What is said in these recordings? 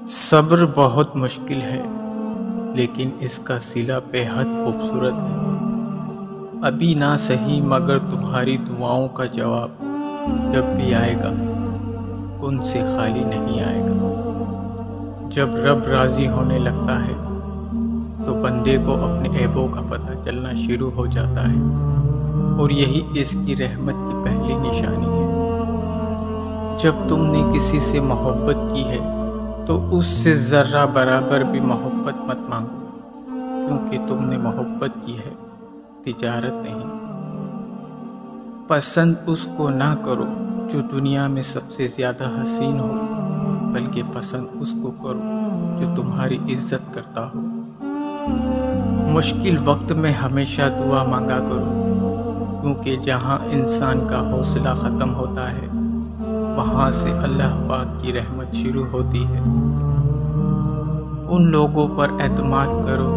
صبر بہت مشکل ہے لیکن اس کا صلہ بے حد خوبصورت ہے۔ ابھی نہ صحیح مگر تمہاری دعاؤں کا جواب جب بھی آئے گا کن سے خالی نہیں آئے گا۔ جب رب راضی ہونے لگتا ہے تو بندے کو اپنے عیبوں کا پتہ چلنا شروع ہو جاتا ہے اور یہی اس کی رحمت کی پہلی نشانی ہے۔ جب تم نے کسی سے محبت کی ہے تو اس سے ذرہ برابر بھی محبت مت مانگو، کیونکہ تم نے محبت کی ہے، تجارت نہیں۔ پسند اس کو نہ کرو جو دنیا میں سب سے زیادہ حسین ہو، بلکہ پسند اس کو کرو جو تمہاری عزت کرتا ہو۔ مشکل وقت میں ہمیشہ دعا مانگا کرو، کیونکہ جہاں انسان کا حوصلہ ختم ہوتا ہے وہاں سے اللہ پاک کی رحمت شروع ہوتی ہے۔ ان لوگوں پر اعتماد کرو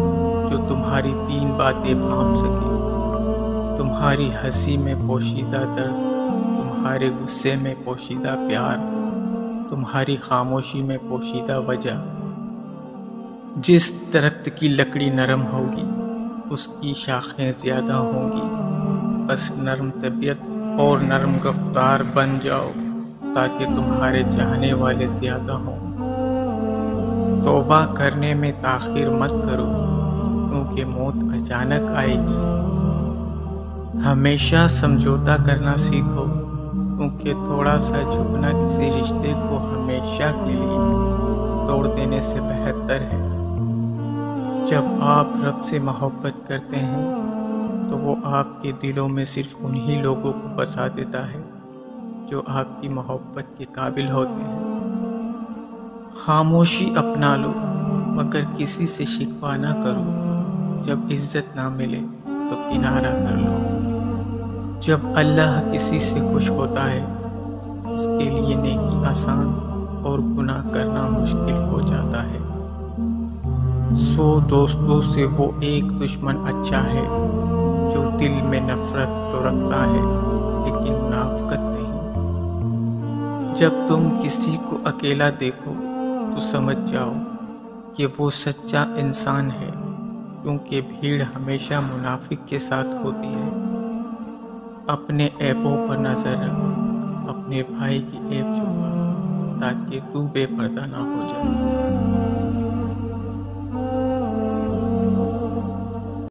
جو تمہاری 3 باتیں بھانپ سکیں: تمہاری ہنسی میں پوشیدہ درد، تمہارے غصے میں پوشیدہ پیار، تمہاری خاموشی میں پوشیدہ وجہ۔ جس درخت کی لکڑی نرم ہوگی اس کی شاخیں زیادہ ہوں گی، بس نرم طبیعت اور نرم گفتار بن جاؤ تاکہ تمہارے چاہنے والے زیادہ ہوں۔ توبہ کرنے میں تاخیر مت کرو، کیونکہ موت اچانک آئے گی۔ ہمیشہ سمجھوتا کرنا سیکھو، کیونکہ تھوڑا سا جھکنا کسی رشتے کو ہمیشہ کے لیے توڑ دینے سے بہتر ہے۔ جب آپ رب سے محبت کرتے ہیں تو وہ آپ کے دلوں میں صرف انہی لوگوں کو بسا دیتا ہے جو آپ کی محبت کے قابل ہوتے ہیں۔ خاموشی اپنا لو مگر کسی سے شکوہ نہ کرو۔ جب عزت نہ ملے تو کنارہ کر لو۔ جب اللہ کسی سے خوش ہوتا ہے اس کے لیے نیکی آسان اور گناہ کرنا مشکل ہو جاتا ہے۔ 100 دوستوں سے وہ ایک دشمن اچھا ہے جو دل میں نفرت تو رکھتا ہے لیکن منافقت نہیں۔ جب تم کسی کو اکیلا دیکھو تو سمجھ جاؤ کہ وہ سچا انسان ہے، کیونکہ بھیڑ ہمیشہ منافق کے ساتھ ہوتی ہے۔ اپنے عیبوں پر نظر رکھ، اپنے بھائی کی عیب چھپا تاکہ تو بے پردہ نہ ہو جائے۔